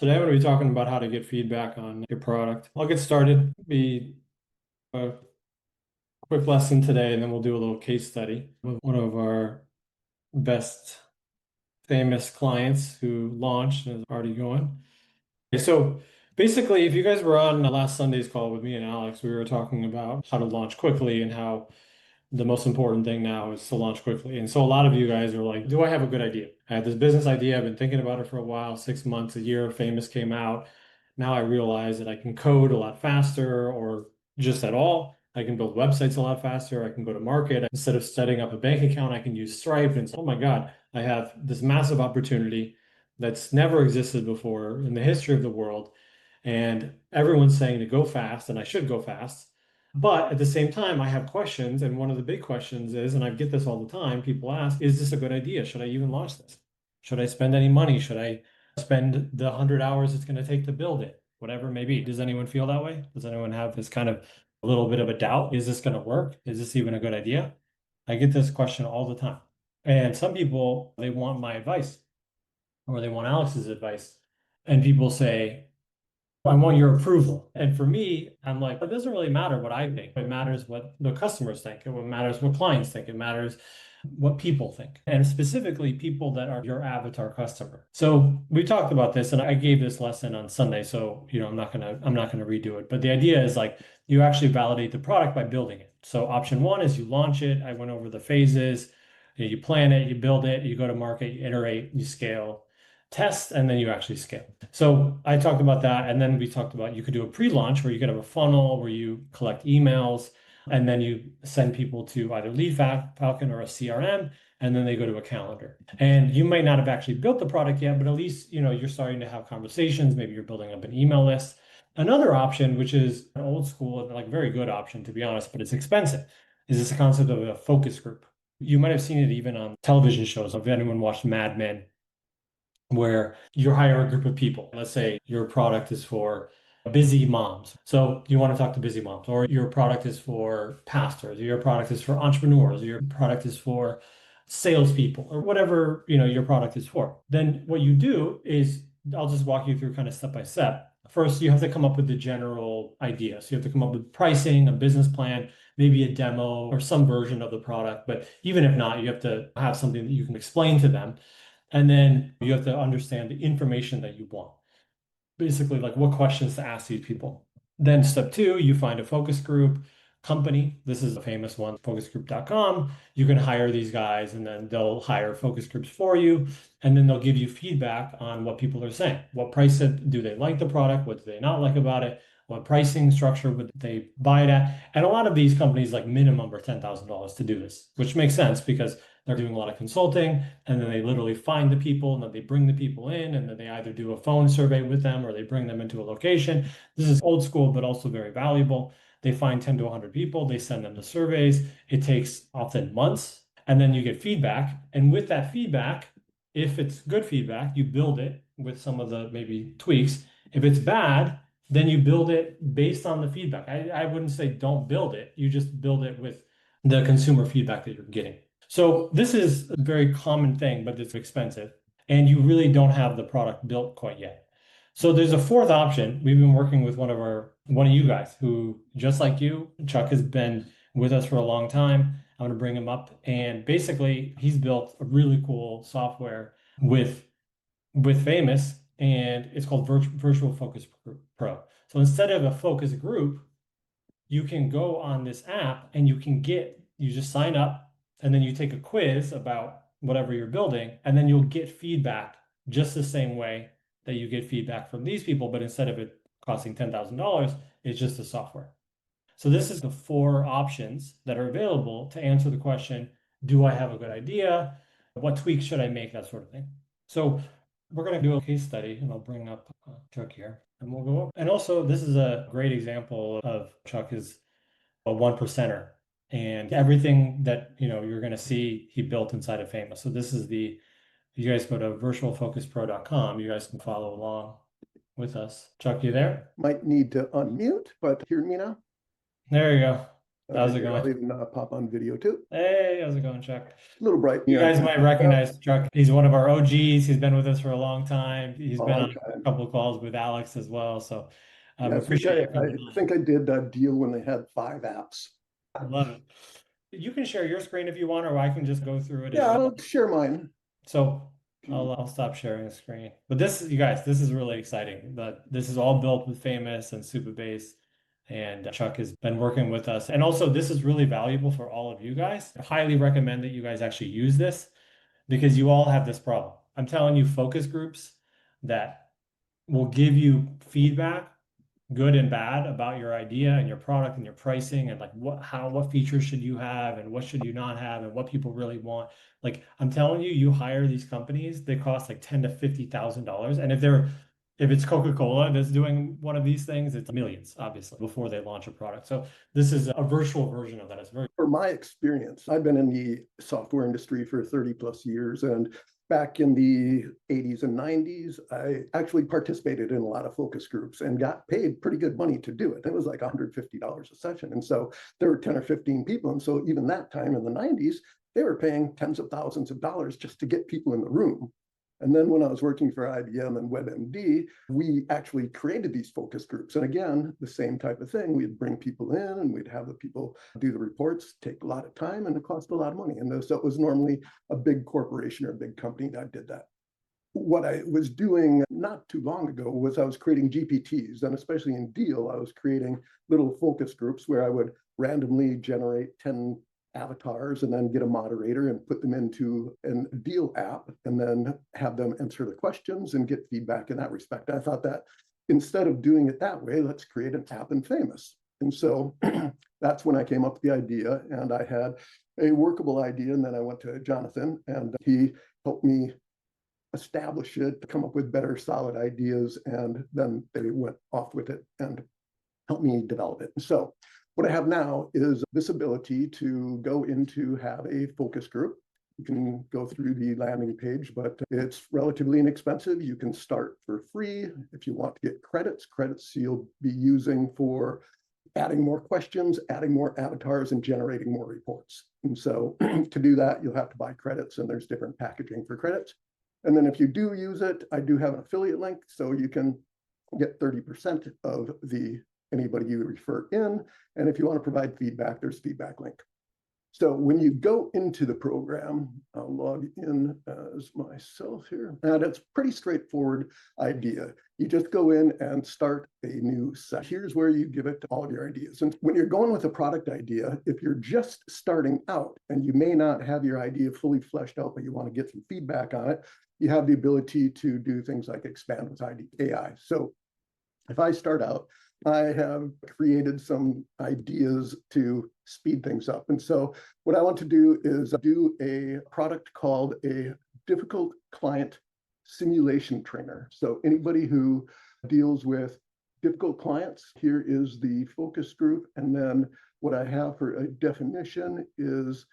Today I'm going to be talking about how to get feedback on your product. I'll get started, be a quick lesson today, and then we'll do a little case study with one of our best famous clients who launched and is already going. Okay, so basically, if you guys were on last Sunday's call with me and Alex, we were talking about how to launch quickly and how the most important thing now is to launch quickly. And so a lot of you guys are like, do I have a good idea? I have this business idea. I've been thinking about it for a while, 6 months, a year, Famous came out. Now I realize that I can code a lot faster or just at all. I can build websites a lot faster. I can go to market. Instead of setting up a bank account, I can use Stripe. And so, oh my God, I have this massive opportunity that's never existed before in the history of the world. And everyone's saying to go fast, and I should go fast. But at the same time, I have questions. And one of the big questions is, and I get this all the time, people ask, is this a good idea? Should I even launch this? Should I spend any money? Should I spend the 100 hours it's going to take to build it? Whatever it may be. Does anyone feel that way? Does anyone have this kind of a little bit of a doubt? Is this going to work? Is this even a good idea? I get this question all the time. And some people, they want my advice or they want Alex's advice. And people say, I want your approval. And for me, I'm like, it doesn't really matter what I think. It matters what the customers think. It matters what clients think. It matters what people think. And specifically people that are your avatar customer. So we talked about this and I gave this lesson on Sunday. So, I'm not gonna redo it. But the idea is like you actually validate the product by building it. So option one is you launch it. I went over the phases. You plan it, you build it, you go to market, you iterate, you scale, test, and then you actually scale. So I talked about that. And then we talked about you could do a pre-launch where you could have a funnel where you collect emails and then you send people to either Lead Falcon or a CRM, and then they go to a calendar. And you might not have actually built the product yet, but at least you're starting to have conversations. Maybe you're building up an email list. Another option, which is an old school, like very good option to be honest, but it's expensive, is this concept of a focus group. You might have seen it even on television shows. If anyone watched Mad Men, where you hire a group of people. Let's say your product is for busy moms. So you want to talk to busy moms, or your product is for pastors, or your product is for entrepreneurs, or your product is for salespeople, or whatever, your product is for. Then what you do is I'll just walk you through kind of step by step. First, you have to come up with the general idea. So you have to come up with pricing, a business plan, maybe a demo or some version of the product. But even if not, you have to have something that you can explain to them. And then you have to understand the information that you want. Basically, like what questions to ask these people. Then step two, you find a focus group company. This is a famous one, focusgroup.com. You can hire these guys and then they'll hire focus groups for you. And then they'll give you feedback on what people are saying. What price do they like the product? What do they not like about it? What pricing structure would they buy it at? And a lot of these companies like minimum are $10,000 to do this, which makes sense because they're doing a lot of consulting and then they literally find the people and then they bring the people in and then they either do a phone survey with them or they bring them into a location. This is old school, but also very valuable. They find 10 to 100 people, they send them the surveys. It takes often months and then you get feedback. And with that feedback, if it's good feedback, you build it with some of the maybe tweaks. If it's bad, then you build it based on the feedback. I wouldn't say don't build it. You just build it with the consumer feedback that you're getting. So this is a very common thing, but it's expensive. And you really don't have the product built quite yet. So there's a fourth option. We've been working with one of you guys who, just like you, Chuck has been with us for a long time. I'm going to bring him up. And basically, he's built a really cool software with Famous, and it's called Virtual Focus Pro. So instead of a focus group, you can go on this app and you just sign up and then you take a quiz about whatever you're building, and then you'll get feedback just the same way that you get feedback from these people, but instead of it costing $10,000, it's just the software. So this is the four options that are available to answer the question, do I have a good idea? What tweaks should I make? That sort of thing. So we're going to do a case study and I'll bring up Chuck here and we'll go over. And also this is a great example of Chuck is a one percenter and everything that you're going to see he built inside of Famous. So this is you guys go to virtualfocuspro.com, you guys can follow along with us. Chuck, you there? Might need to unmute, but hear me now? There you go. How's Okay, it here, I'll going? even pop on video too. Hey, how's it going, Chuck? A little bright in You here. guys might recognize Chuck. He's one of our OGs. He's been with us for a long time. He's A been long on a time. couple of calls with Alex as well. So Yeah, appreciate you coming I think I did a deal when they had 5 apps. on. Love it. You can share your screen if you want, or I can just go through it as Yeah, well. I'll share mine. So I'll stop sharing the screen. But this, you guys, this is really exciting. This is all built with Famous and Supabase. And Chuck has been working with us. And also, this is really valuable for all of you guys. I highly recommend that you guys actually use this because you all have this problem. I'm telling you, focus groups that will give you feedback, good and bad, about your idea and your product and your pricing and like what features should you have and what should you not have and what people really want. Like I'm telling you, you hire these companies, they cost like ten to $50,000. And if it's Coca-Cola that's doing one of these things, it's millions, obviously, before they launch a product. So this is a virtual version of that. It's very For my experience, I've been in the software industry for 30 plus years. And back in the 80s and 90s, I actually participated in a lot of focus groups and got paid pretty good money to do it. It was like $150 a session. And so there were 10 or 15 people. And so even that time in the 90s, they were paying tens of thousands of dollars just to get people in the room. And then when I was working for IBM and WebMD, we actually created these focus groups. And again, the same type of thing. We'd bring people in and we'd have the people do the reports, take a lot of time, and it cost a lot of money. And so it was normally a big corporation or a big company that did that. What I was doing not too long ago was I was creating GPTs, and especially in Deal, I was creating little focus groups where I would randomly generate 10 avatars and then get a moderator and put them into a Deal app and then have them answer the questions and get feedback in that respect. I thought that instead of doing it that way, let's create an app in Famous. And so that's when I came up with the idea, and I had a workable idea. And then I went to Jonathon, and he helped me establish it, come up with better, solid ideas, and then they went off with it and helped me develop it. So what I have now is this ability to go into have a focus group. You can go through the landing page, but it's relatively inexpensive. You can start for free. If you want to get credits you'll be using for adding more questions, adding more avatars, and generating more reports. And so to do that, you'll have to buy credits, and there's different packaging for credits. And then if you do use it, I do have an affiliate link, so you can get 30% of anybody you refer in. And if you want to provide feedback, there's feedback link. So when you go into the program, I'll log in as myself here, and it's pretty straightforward idea. You just go in and start a new session. Here's where you give it all of your ideas. And when you're going with a product idea, if you're just starting out and you may not have your idea fully fleshed out, but you want to get some feedback on it, you have the ability to do things like expand with AI. So if I start out, I have created some ideas to speed things up. And so what I want to do is do a product called a difficult client simulation trainer. So anybody who deals with difficult clients, here is the focus group. And then what I have for a definition is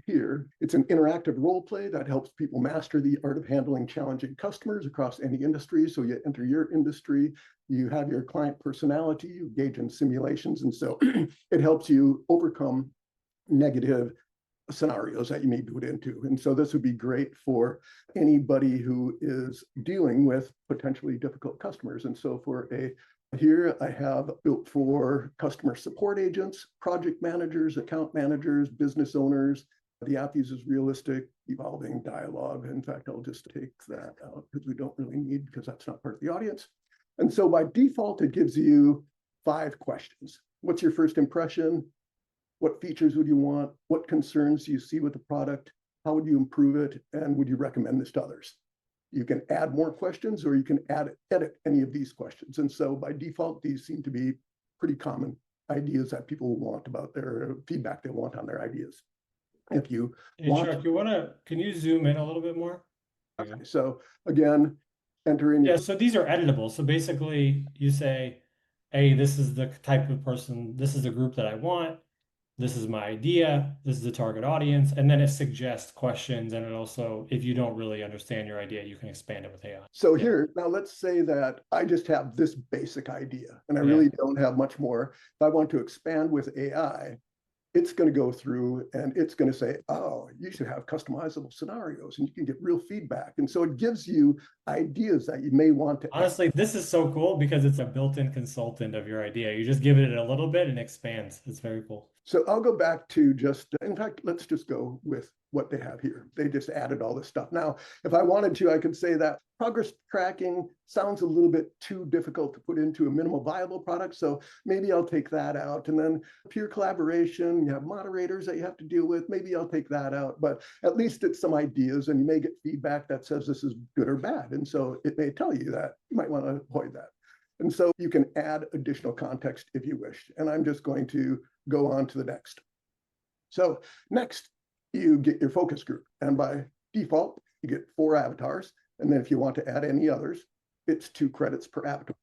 here. It's an interactive role play that helps people master the art of handling challenging customers across any industry. So you enter your industry, you have your client personality, you engage in simulations. And so it helps you overcome negative scenarios that you may be put into. And so this would be great for anybody who is dealing with potentially difficult customers. And so here I have built for customer support agents, project managers, account managers, business owners. The app uses realistic, evolving dialogue. In fact, I'll just take that out because we don't really need, because that's not part of the audience. And so by default, it gives you 5 questions. What's your first impression? What features would you want? What concerns do you see with the product? How would you improve it? And would you recommend this to others? You can add more questions, or you can edit any of these questions. And so by default, these seem to be pretty common ideas that people want about their feedback they want on their ideas. If you want, Chuck, can you zoom in a little bit more? okay, so again, enter in your. Yeah, so these are editable. So basically you say, hey, this is the type of person, this is the group that I want. This is my idea, this is the target audience, and then it suggests questions. And it also, if you don't really understand your idea, you can expand it with AI. So here, now let's say that I just have this basic idea and I really don't have much more. If I want to expand with AI, it's going to go through and it's going to say, oh, you should have customizable scenarios and you can get real feedback. And so it gives you ideas that you may want to add. Honestly, this is so cool because it's a built-in consultant of your idea. You just give it a little bit and expands. It's very cool. So I'll go back to just, in fact, let's just go with what they have here. They just added all this stuff. Now, if I wanted to, I could say that progress tracking sounds a little bit too difficult to put into a minimal viable product. So maybe I'll take that out. And then peer collaboration, you have moderators that you have to deal with. Maybe I'll take that out, but at least it's some ideas and you may get feedback that says this is good or bad. And so it may tell you that you might want to avoid that. And so you can add additional context if you wish. And I'm just going to go on to the next. So next, you get your focus group. And by default, you get 4 avatars. And then if you want to add any others, it's 2 credits per avatar.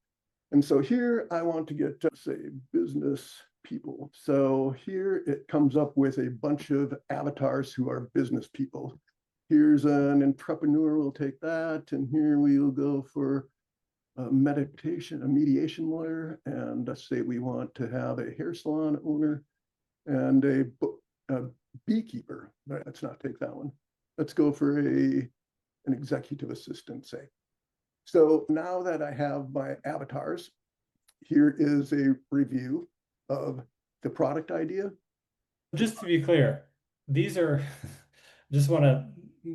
And so here I want to get, say, business people. So here it comes up with a bunch of avatars who are business people. Here's an entrepreneur, we'll take that. And here we'll go for a mediation lawyer, and let's say we want to have a hair salon owner and a beekeeper. Let's not take that one. Let's go for an executive assistant, say. So now that I have my avatars, here is a review of the product idea. Just to be clear, these are, just want to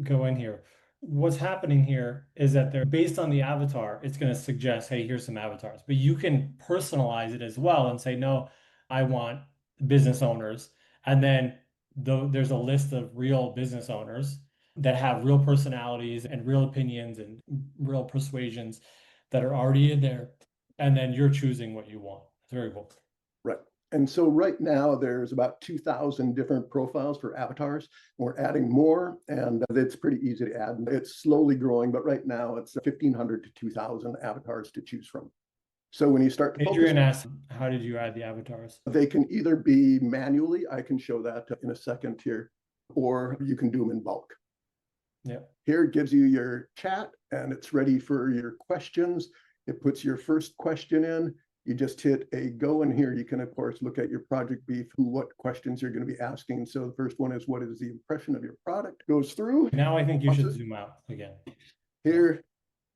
go in here. What's happening here is that they're based on the avatar. It's going to suggest, hey, here's some avatars, but you can personalize it as well and say, no, I want business owners. And then there's a list of real business owners that have real personalities and real opinions and real persuasions that are already in there. And then you're choosing what you want. It's very cool. Right. And so right now there's about 2,000 different profiles for avatars. We're adding more and it's pretty easy to add. It's slowly growing, but right now it's 1,500 to 2,000 avatars to choose from. So when you start to Adrian asked, how did you add the avatars? They can either be manually, I can show that in a second here, or you can do them in bulk. Yeah. Here it gives you your chat and it's ready for your questions. It puts your first question in. You just hit a go, and here you can, of course, look at your project brief, what questions you're going to be asking. So the first one is, what is the impression of your product? Goes through. Now I think you should zoom out again. Here,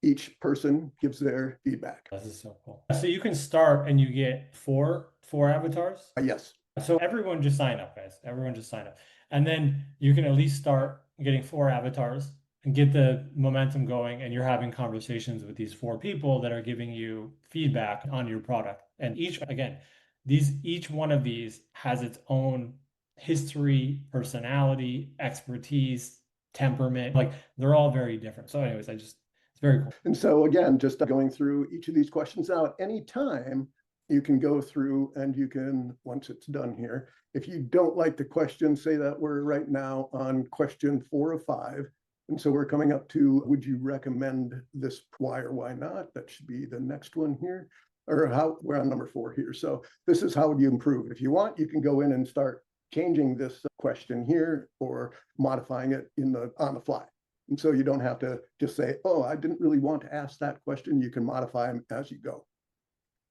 each person gives their feedback. This is so cool. So you can start and you get four avatars? Yes. So everyone just sign up, guys. Everyone just sign up. And then you can at least start getting 4 avatars and get the momentum going, and you're having conversations with these 4 people that are giving you feedback on your product. And each one of these has its own history, personality, expertise, temperament. Like they're all very different. So anyways, it's very cool. And so again, just going through each of these questions now, at any time, you can go through and you can, once it's done here, if you don't like the question, say that we're right now on question 4 of 5. And so we're coming up to, would you recommend this? Why or why not? That should be the next one here, or how we're on number 4 here. So this is how would you improve? If you want, you can go in and start changing this question here or modifying it on the fly. And so you don't have to just say, oh, I didn't really want to ask that question. You can modify them as you go.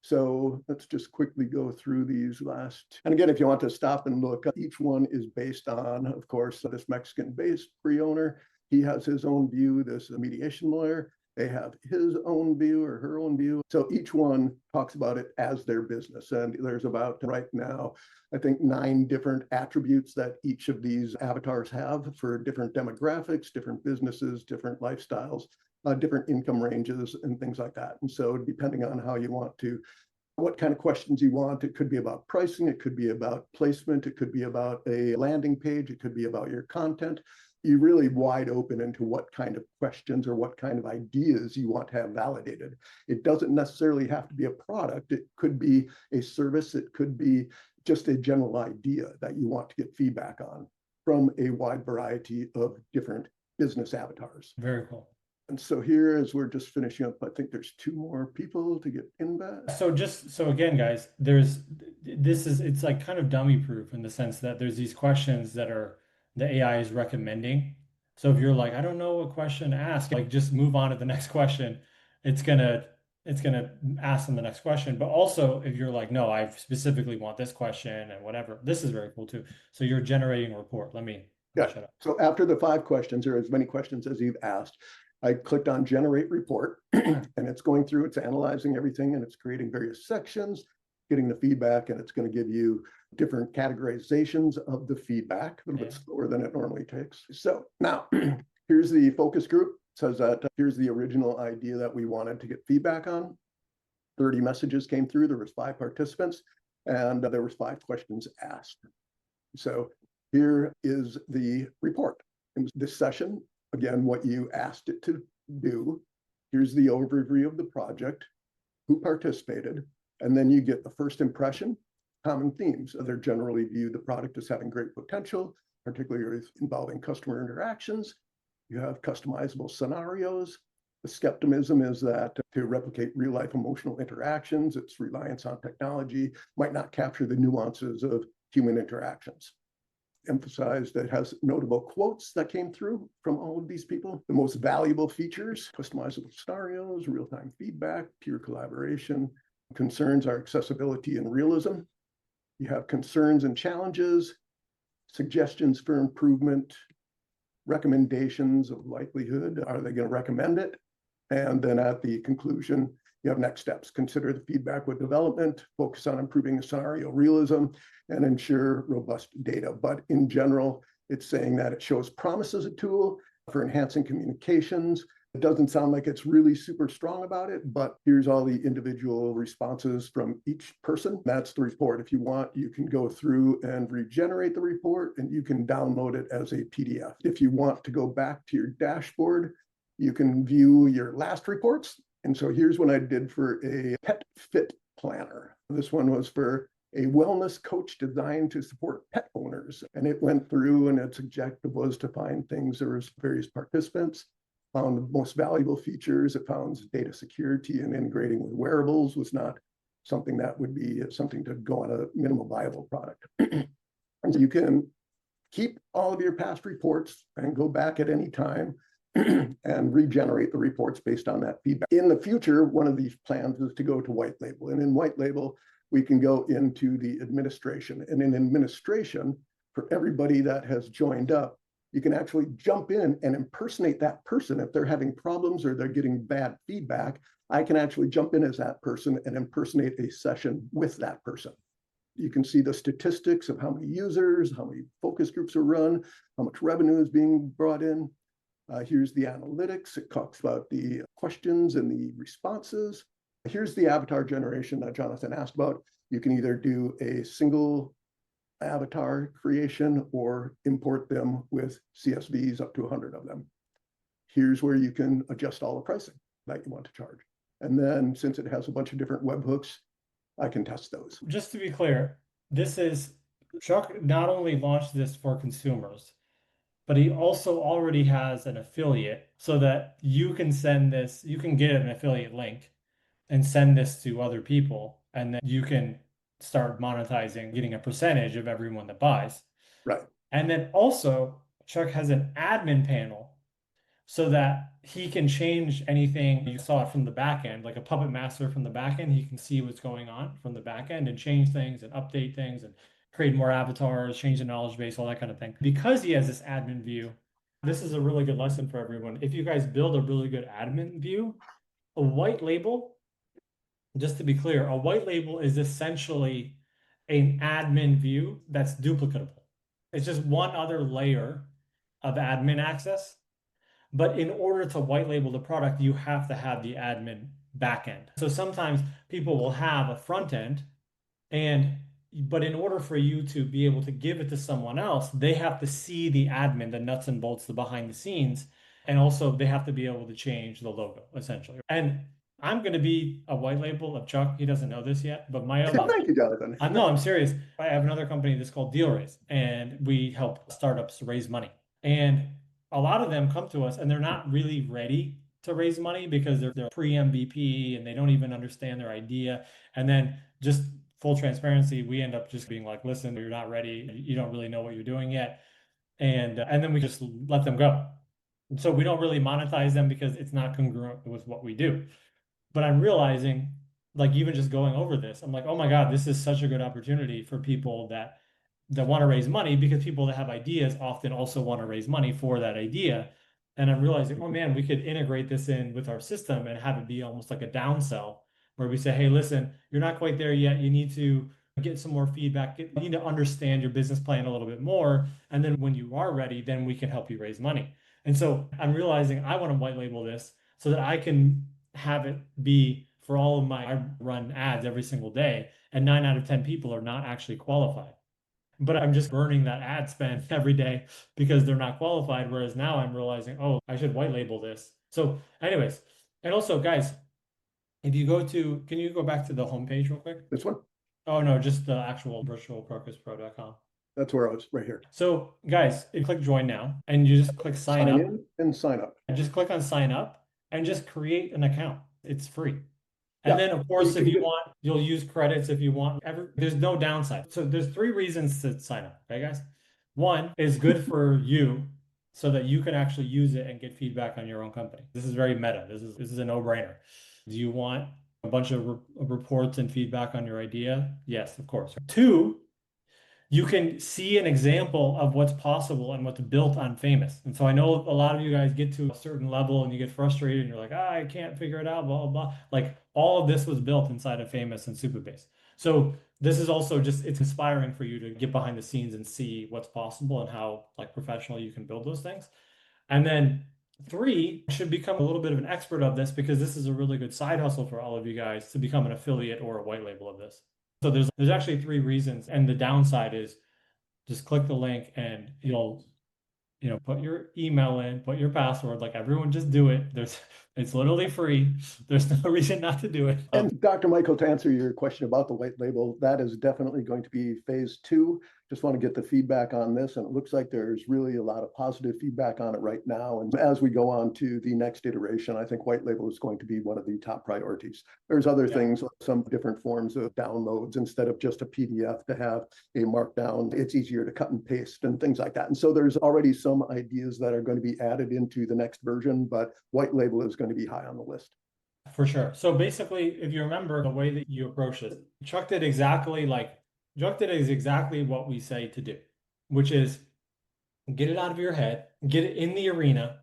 So let's just quickly go through these last. And again, if you want to stop and look, each one is based on, of course, this Mexican-based pre-owner. He has his own view. This mediation lawyer, they have his own view or her own view. So each one talks about it as their business. And there's about right now, I think 9 different attributes that each of these avatars have for different demographics, different businesses, different lifestyles, different income ranges and things like that. And so depending on how you want to, what kind of questions you want, it could be about pricing, it could be about placement, it could be about a landing page, it could be about your content. You're really wide open into what kind of questions or what kind of ideas you want to have validated. It doesn't necessarily have to be a product. It could be a service. It could be just a general idea that you want to get feedback on from a wide variety of different business avatars. Very cool. And so here, as we're just finishing up, I think there's 2 more people to get in that. So again, guys, it's like kind of dummy proof in the sense that there's these questions that the AI is recommending. So if you're like, I don't know what question to ask, like just move on to the next question. It's gonna it's going to ask them the next question. But also, if you're like, no, I specifically want this question and whatever, this is very cool too. So you're generating a report. Let me Yeah. shut up. So after the 5 questions, or as many questions as you've asked, I clicked on generate report and it's going through, it's analyzing everything and it's creating various sections, getting the feedback, and it's going to give you different categorizations of the feedback, a little bit slower than it normally takes. So now here's the focus group. It says that here's the original idea that we wanted to get feedback on. 30 messages came through. There was 5 participants and there was 5 questions asked. So here is the report. In this session, again, what you asked it to do. Here's the overview of the project, who participated, and then you get the first impression, common themes. They're generally view the product as having great potential, particularly involving customer interactions. You have customizable scenarios. The skepticism is that to replicate real life emotional interactions, its reliance on technology might not capture the nuances of human interactions. Emphasized that it has notable quotes that came through from all of these people. The most valuable features, customizable scenarios, real-time feedback, peer collaboration. Concerns are accessibility and realism. You have concerns and challenges, suggestions for improvement, recommendations of likelihood. Are they going to recommend it? And then at the conclusion, you have next steps. Consider the feedback with development, focus on improving the scenario realism, and ensure robust data. But in general, it's saying that it shows promise as a tool for enhancing communications. It doesn't sound like it's really super strong about it, but here's all the individual responses from each person. That's the report. If you want, you can go through and regenerate the report and you can download it as a PDF. If you want to go back to your dashboard, you can view your last reports. And so here's what I did for a pet fit planner. This one was for a wellness coach designed to support pet owners. And it went through and its objective was to find things. There was various participants, found the most valuable features. It found data security and integrating with wearables was not something that would be something to go on a minimal viable product. And so you can keep all of your past reports and go back at any time and regenerate the reports based on that feedback. In the future, one of these plans is to go to white label. And in white label, we can go into the administration. And in administration, for everybody that has joined up, you can actually jump in and impersonate that person. If they're having problems or they're getting bad feedback, I can actually jump in as that person and impersonate a session with that person. You can see the statistics of how many users, how many focus groups are run, how much revenue is being brought in. Here's the analytics. It talks about the questions and the responses. Here's the avatar generation that Jonathan asked about. You can either do a single avatar creation or import them with CSVs up to 100 of them. Here's where you can adjust all the pricing that you want to charge. And then since it has a bunch of different webhooks, I can test those. Just to be clear, this is Chuck not only launched this for consumers, but he also already has an affiliate so that you can send this, you can get an affiliate link and send this to other people, and then you can start monetizing, getting a percentage of everyone that buys. Right. And then also, Chuck has an admin panel so that he can change anything. You saw it from the back end, like a puppet master from the back end. He can see what's going on from the back end and change things and update things and create more avatars, change the knowledge base, all that kind of thing. Because he has this admin view, this is a really good lesson for everyone. If you guys build a really good admin view, a white label, just to be clear, a white label is essentially an admin view that's duplicatable. It's just one other layer of admin access. But in order to white label the product, you have to have the admin backend. So sometimes people will have a front end, but in order for you to be able to give it to someone else, they have to see the admin, the nuts and bolts, the behind the scenes, and also they have to be able to change the logo, essentially. And I'm going to be a white label of Chuck. He doesn't know this yet, but my other Thank you, Jonathan. I'm serious. I have another company that's called Deal Raise, and we help startups raise money. And a lot of them come to us and they're not really ready to raise money because they're pre-MVP and they don't even understand their idea. And then just full transparency, we end up just being like, listen, you're not ready. You don't really know what you're doing yet. And then we just let them go. So we don't really monetize them because it's not congruent with what we do. But I'm realizing, like, even just going over this, I'm like, oh my God, this is such a good opportunity for people that want to raise money, because people that have ideas often also want to raise money for that idea. And I'm realizing, oh man, we could integrate this in with our system and have it be almost like a downsell where we say, hey, listen, you're not quite there yet. You need to get some more feedback. You need to understand your business plan a little bit more. And then when you are ready, then we can help you raise money. And so I'm realizing I want to white label this so that I can have it be for all of I run ads every single day, and 9 out of 10 people are not actually qualified. But I'm just burning that ad spend every day because they're not qualified. Whereas now I'm realizing, oh, I should white label this. So, anyways, and also, guys, if you go to, can you go back to the homepage real quick? This one, Oh, no, just the actual virtualcrocuspro.com. that's where I was, right here. So, guys, you click join now and you just click sign Sign up in and sign up. and just click on sign up and just create an account. It's free. And Yeah, then, of so you course, if can you get, want, you'll use credits if you want. There's no downside. So there's 3 reasons to sign up, okay, guys? One is good for you so that you can actually use it and get feedback on your own company. This is very meta. This is a no-brainer. Do you want a bunch of reports and feedback on your idea? Yes, of course. Two, you can see an example of what's possible and what's built on Famous. And so I know a lot of you guys get to a certain level and you get frustrated and you're like, I can't figure it out, blah, blah, blah. Like all of this was built inside of Famous and Supabase. So this is also just, it's inspiring for you to get behind the scenes and see what's possible and how like professional you can build those things. And then 3 should become a little bit of an expert of this, because this is a really good side hustle for all of you guys to become an affiliate or a white label of this. So there's actually 3 reasons, and the downside is just click the link and you'll put your email in, put your password, like everyone just do it. It's literally free. There's no reason not to do it. and Dr. Michael, to answer your question about the white label, that is definitely going to be phase 2. Just want to get the feedback on this, and it looks like there's really a lot of positive feedback on it right now. And as we go on to the next iteration, I think white label is going to be one of the top priorities. There's other things, like some different forms of downloads instead of just a PDF to have a markdown. It's easier to cut and paste and things like that. And so there's already some ideas that are going to be added into the next version, but white label is going to be high on the list. For sure. So basically, if you remember the way that you approach this, Chuck did exactly what we say to do, which is get it out of your head, get it in the arena,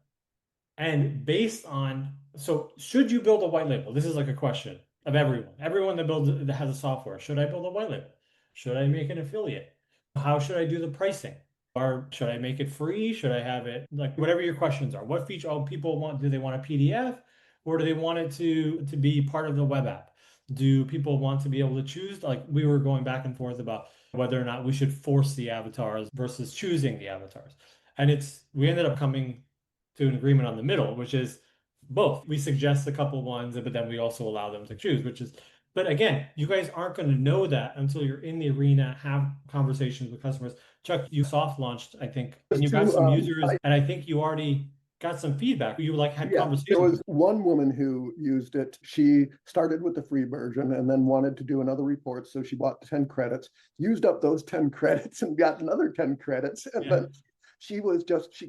and based on, so should you build a white label? This is like a question of everyone. Everyone that has a software, should I build a white label? Should I make an affiliate? How should I do the pricing? Or should I make it free? Should I have it like whatever your questions are? What feature people want? Do they want a PDF or do they want it to be part of the web app? Do people want to be able to choose? Like we were going back and forth about whether or not we should force the avatars versus choosing the avatars. And we ended up coming to an agreement on the middle, which is both. We suggest a couple ones, but then we also allow them to choose, but again, you guys aren't going to know that until you're in the arena, have conversations with customers. Chuck, you soft launched, I think, and you got some users, and I think you already got some feedback. You like had conversations. There was one woman who used it. She started with the free version and then wanted to do another report. So she bought 10 credits, used up those 10 credits and got another 10 credits. And then she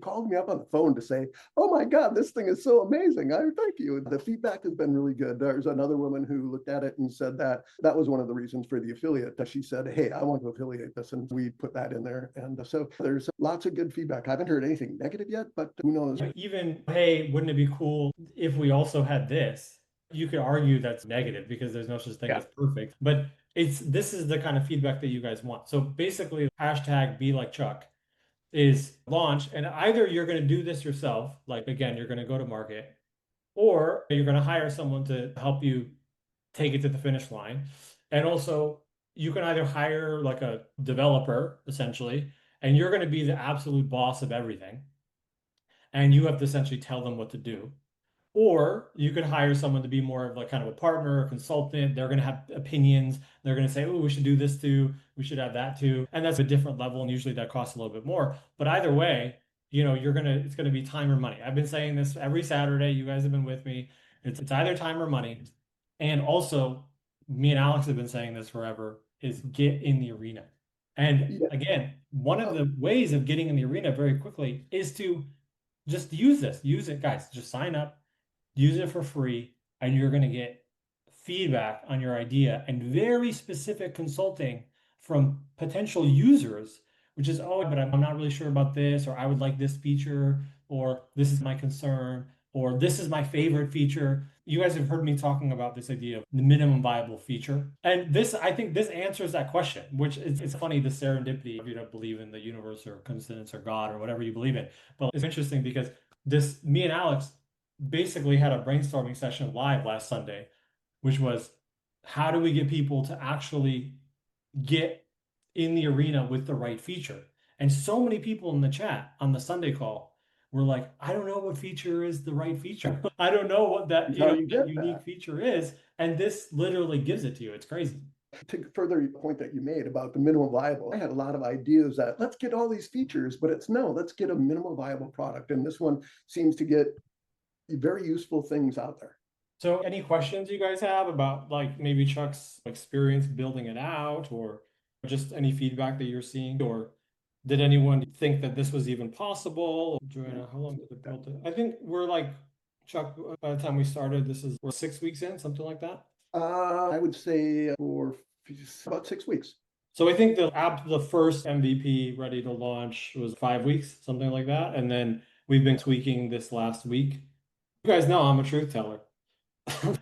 called me up on the phone to say, oh my God, this thing is so amazing. Thank you. The feedback has been really good. There's another woman who looked at it and said that was one of the reasons for the affiliate, that she said, hey, I want to affiliate this. And we put that in there. And so there's lots of good feedback. I haven't heard anything negative yet, but who knows? Even, hey, wouldn't it be cool if we also had this? You could argue that's negative because there's no such thing as perfect, but this is the kind of feedback that you guys want. So basically, hashtag be like Chuck is launch, and either you're going to do this yourself, like again, you're going to go to market, or you're going to hire someone to help you take it to the finish line. And also, you can either hire like a developer, essentially, and you're going to be the absolute boss of everything, and you have to essentially tell them what to do. Or you could hire someone to be more of like kind of a partner, a consultant. They're going to have opinions. They're going to say, oh, we should do this too. We should have that too. And that's a different level. And usually that costs a little bit more. But either way, it's going to be time or money. I've been saying this every Saturday. You guys have been with me. It's either time or money. And also, me and Alex have been saying this forever, is get in the arena. And again, one of the ways of getting in the arena very quickly is to just use this. Use it, guys. Just sign up. Use it for free, and you're going to get feedback on your idea and very specific consulting from potential users, which is, oh, but I'm not really sure about this, or I would like this feature, or this is my concern, or this is my favorite feature. You guys have heard me talking about this idea of the minimum viable feature. And this, I think this answers that question, which is, it's funny, the serendipity, if you don't believe in the universe or coincidence or God or whatever you believe in. But it's interesting because me and Alex basically had a brainstorming session live last Sunday, which was how do we get people to actually get in the arena with the right feature? And so many people in the chat on the Sunday call were like, I don't know what feature is the right feature. I don't know what that, How you that get unique that. feature is. And this literally gives it to you. It's crazy. To further your point that you made about the minimum viable, I had a lot of ideas that let's get all these features, but it's no, let's get a minimum viable product. And this one seems to get very useful things out there. So any questions you guys have about like maybe Chuck's experience building it out, or just any feedback that you're seeing, or did anyone think that this was even possible? Joanna, how long did it build it? I think we're like, Chuck, by the time we started, we're 6 weeks in, something like that. I would say for about 6 weeks. So I think the first MVP ready to launch was 5 weeks, something like that. And then we've been tweaking this last week. You guys know I'm a truth teller.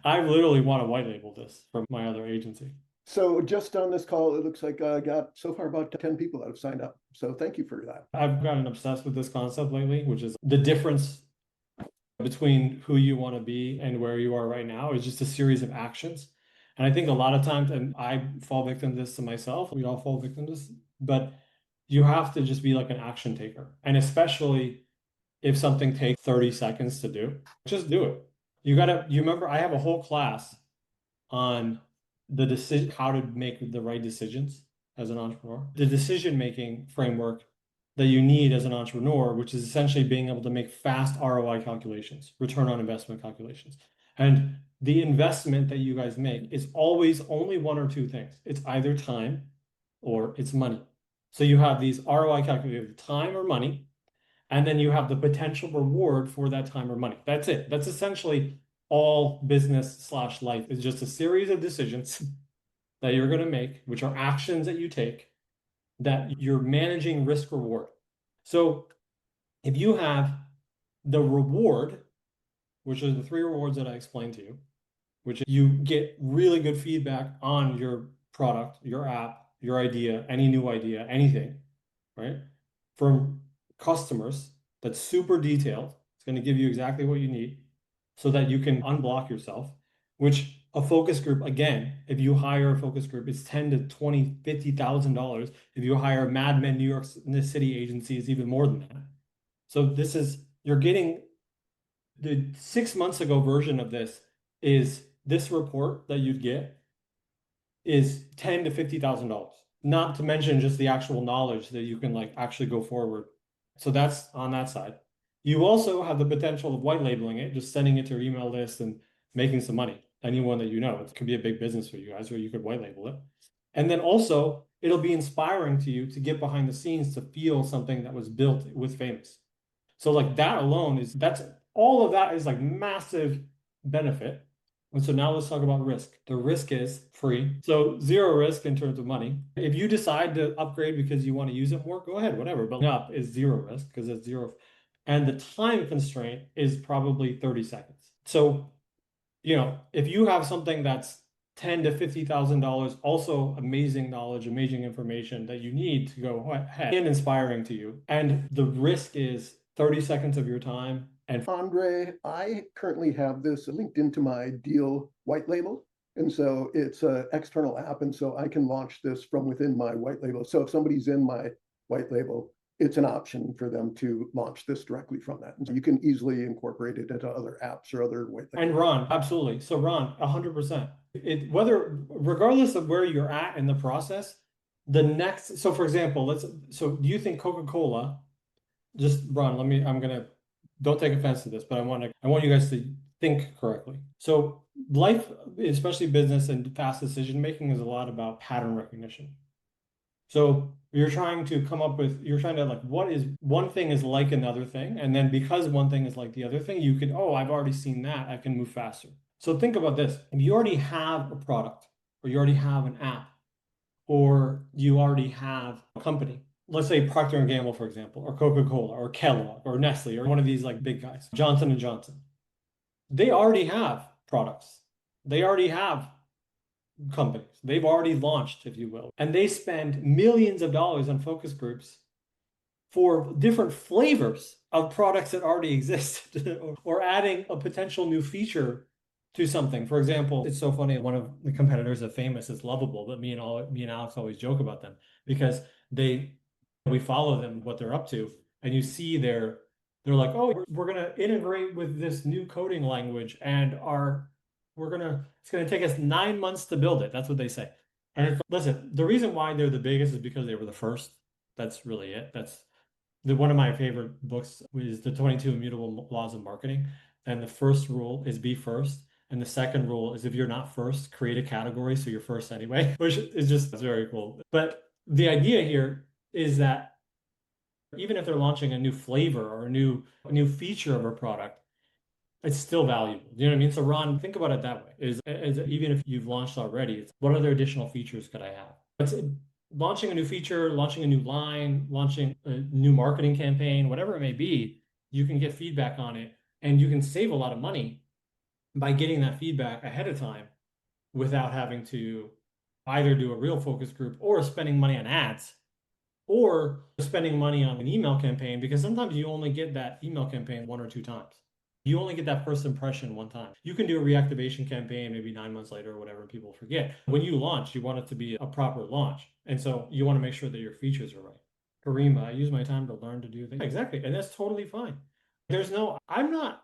I literally want to white label this from my other agency. So just on this call, it looks like I got so far about 10 people that have signed up. So thank you for that. I've gotten obsessed with this concept lately, which is the difference between who you want to be and where you are right now is just a series of actions. And I think a lot of times, and I fall victim to this to myself, we all fall victim to this, but you have to just be like an action taker. And especially if something takes 30 seconds to do, just do it. You remember, I have a whole class on the decision, how to make the right decisions as an entrepreneur, the decision-making framework that you need as an entrepreneur, which is essentially being able to make fast ROI calculations, return on investment calculations. And the investment that you guys make is always only one or two things. It's either time or it's money. So you have these ROI calculators, time or money, and then you have the potential reward for that time or money. That's it. That's essentially all business/life is just a series of decisions that you're going to make, which are actions that you take, that you're managing risk reward. So if you have the reward, which are the three rewards that I explained to you, which you get really good feedback on your product, your app, your idea, any new idea, anything, right? From customers, that's super detailed. It's going to give you exactly what you need so that you can unblock yourself, which a focus group, again, if you hire a focus group, it's 10 to 20, $50,000. If you hire Mad Men New York City agency, it's even more than that. So you're getting the 6 months ago version of this is this report that you'd get is $10 to $50,000, not to mention just the actual knowledge that you can like actually go forward. So that's on that side. You also have the potential of white labeling it, just sending it to your email list and making some money. Anyone that you know, it could be a big business for you guys, or you could white label it. And then also, it'll be inspiring to you to get behind the scenes to feel something that was built with Famous. So like that alone that's all of that is like massive benefit. And so now let's talk about risk. The risk is free. So zero risk in terms of money. If you decide to upgrade because you want to use it more, go ahead, whatever. But up is zero risk because it's zero. And the time constraint is probably 30 seconds. So, if you have something that's $10 to $50,000, also amazing knowledge, amazing information that you need to go ahead and inspiring to you. And the risk is 30 seconds of your time. And Andre, I currently have this linked into my deal white label. And so it's an external app. And so I can launch this from within my white label. So if somebody's in my white label, it's an option for them to launch this directly from that. And so you can easily incorporate it into other apps or other white labels. And Ron, absolutely. So Ron, 100%. Regardless of where you're at in the process, so for example, do you think Coca-Cola, just Ron, don't take offense to this, but I want you guys to think correctly. So life, especially business and fast decision making, is a lot about pattern recognition. So you're trying to like, what is one thing is like another thing. And then because one thing is like the other thing, I've already seen that, I can move faster. So think about this. If you already have a product, or you already have an app, or you already have a company, let's say Procter and Gamble, for example, or Coca-Cola, or Kellogg, or Nestle, or one of these like big guys, Johnson and Johnson. They already have products. They already have companies. They've already launched, if you will, and they spend millions of dollars on focus groups for different flavors of products that already exist or adding a potential new feature to something. For example, it's so funny. One of the competitors of Famous is Lovable, but me and Alex always joke about them because we follow them, what they're up to, and you see they're like, oh, we're gonna integrate with this new coding language, and it's gonna take us 9 months to build it. That's what they say. And listen, the reason why they're the biggest is because they were the first. That's really it. That's one of my favorite books is the 22 Immutable Laws of Marketing. And the first rule is be first. And the second rule is if you're not first, create a category so you're first anyway, which is just very cool. But the idea here is that even if they're launching a new flavor or a new feature of a product, it's still valuable. You know what I mean? So Ron, think about it that way. Is even if you've launched already, it's what other additional features could I have? It's launching a new feature, launching a new line, launching a new marketing campaign, whatever it may be, you can get feedback on it and you can save a lot of money by getting that feedback ahead of time without having to either do a real focus group or spending money on ads or spending money on an email campaign because sometimes you only get that email campaign one or two times. You only get that first impression one time. You can do a reactivation campaign maybe 9 months later or whatever, people forget. When you launch, you want it to be a proper launch. And so you want to make sure that your features are right. Karima, I use my time to learn to do things. Exactly. And that's totally fine. I'm not,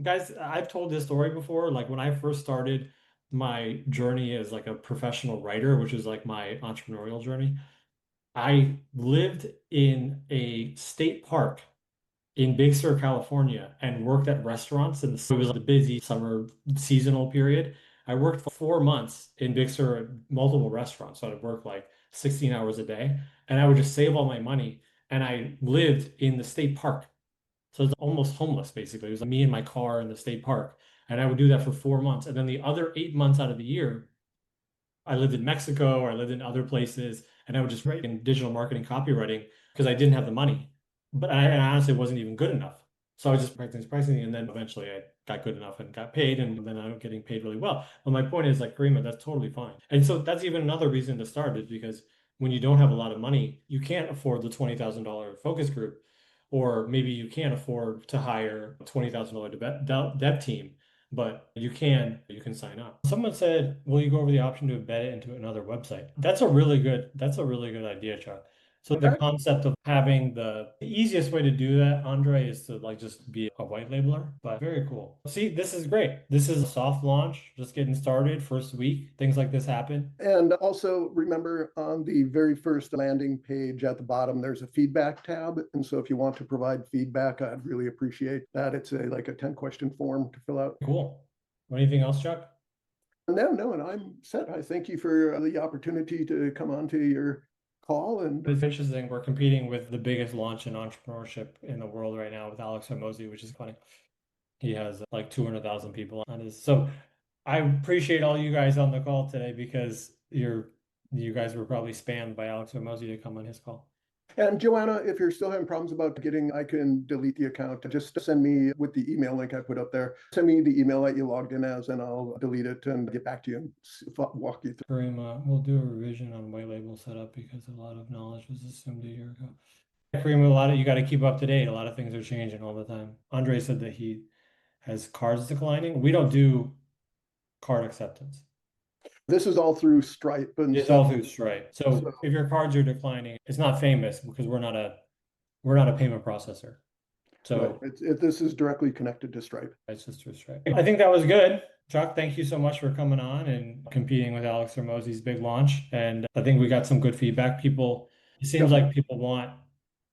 guys, I've told this story before. Like when I first started my journey as like a professional writer, which is like my entrepreneurial journey, I lived in a state park in Big Sur, California, and worked at restaurants. And it was the busy summer seasonal period. I worked for 4 months in Big Sur at multiple restaurants. So I'd work like 16 hours a day, and I would just save all my money. And I lived in the state park. So it's almost homeless, basically. It was me and my car in the state park. And I would do that for 4 months. And then the other 8 months out of the year, I lived in Mexico or I lived in other places, and I would just write in digital marketing copywriting because I didn't have the money. But I honestly wasn't even good enough. So I was just pricing, and then eventually I got good enough and got paid, and then I'm getting paid really well. But my point is, like, Karima, that's totally fine. And so that's even another reason to start is because when you don't have a lot of money, you can't afford the $20,000 focus group, or maybe you can't afford to hire a $20,000 dev team, but you can sign up. Someone said, will you go over the option to embed it into another website? That's a really good idea, Chuck. So the Okay. concept of having the easiest way to do that, Andre, is to like just be a white labeler, but very cool. See, this is great. This is a soft launch, just getting started, first week, things like this happen. And also remember on the very first landing page at the bottom, there's a feedback tab. And so if you want to provide feedback, I'd really appreciate that. It's like a 10-question form to fill out. Cool. Anything else, Chuck? No, and I'm set. I thank you for the opportunity to come on to your call. And It's interesting. We're competing with the biggest launch in entrepreneurship in the world right now with Alex Hormozi, which is funny. He has like 200,000 people on his. So I appreciate all you guys on the call today because you guys were probably spammed by Alex Hormozi to come on his call. And Joanna, if you're still having problems about getting, I can delete the account. Just send me with the email link I put up there. Send me the email that you logged in as, and I'll delete it and get back to you and walk you through. Karima, we'll do a revision on white label setup because a lot of knowledge was assumed a year ago. Karima, you got to keep up to date. A lot of things are changing all the time. Andre said that he has cards declining. We don't do card acceptance. This is all through Stripe, and It's so all through Stripe. So if your cards are declining, it's not Famous because we're not a payment processor. So this is directly connected to Stripe. it's just through Stripe. I think that was good. Chuck, thank you so much for coming on and competing with Alex Hormozi's big launch. And I think we got some good feedback. It seems like people want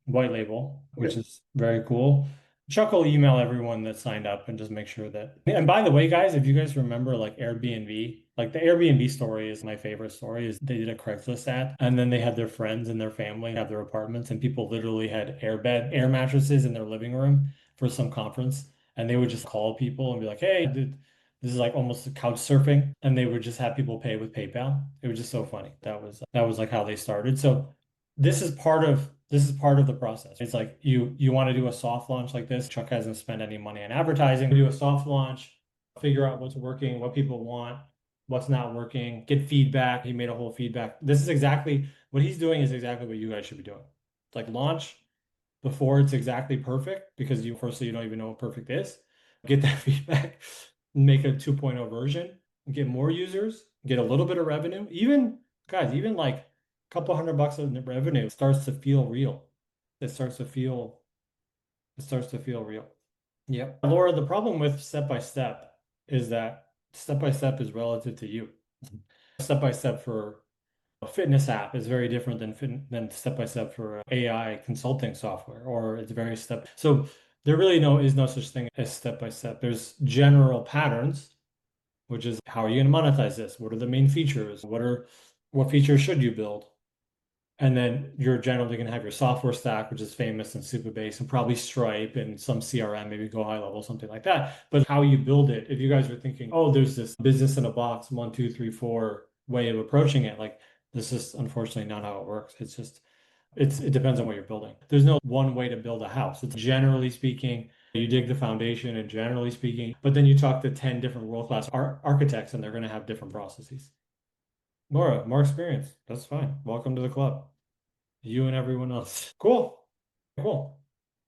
white label, which Okay. is very cool. Chuck will email everyone that signed up and just make sure that. And by the way, guys, if you guys remember like Airbnb, like the Airbnb story is my favorite story, is they did a Craigslist ad and then they had their friends and their family have their apartments and people literally had air mattresses in their living room for some conference. And they would just call people and be like, hey, this This is like almost couch surfing, and they would just have people pay with PayPal. It was just so funny. That was like how they started. So this is part of the process. It's like you want to do a soft launch like this. Chuck hasn't spent any money on advertising. Do a soft launch, figure out what's working, what people want, what's not working, get feedback. He made a whole feedback. This is exactly what he's doing is exactly what you guys should be doing. It's like launch before it's exactly perfect because you firstly you don't even know what perfect is. Get that feedback, make a 2.0 version, get more users, get a little bit of revenue. Even guys, even like a couple $100 of revenue starts to feel real. It starts to feel real. Yep. Laura, the problem with step by step is that step by step is relative to you. Step by step for a fitness app is very different than step by step for AI consulting software, or it's very step. So there really is no such thing as step by step. There's general patterns, which is how are you going to monetize this? What are the main features? What features should you build? And then you're generally going to have your software stack, which is Famous and Supabase, and probably Stripe and some CRM, maybe Go High Level, something like that. But how you build it, if you guys are thinking, oh, there's this business in a box, 1, 2, 3, 4 way of approaching it, like this is unfortunately not how it works. It depends on what you're building. There's no one way to build a house. It's generally speaking, you dig the foundation and generally speaking, but then you talk to 10 different world-class architects and they're going to have different processes. Laura, more experience. That's fine. Welcome to the club. You and everyone else. Cool. Cool.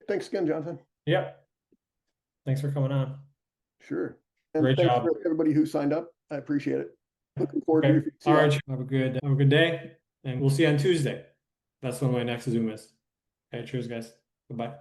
Thanks again, Jonathan. Yeah. Thanks for coming on. Sure. And Great thanks job. for everybody who signed up. I appreciate it. Looking forward to Okay. your All feedback. right. Have a good day. And we'll see you on Tuesday. That's when my next Zoom is. Okay. Cheers, guys. Goodbye.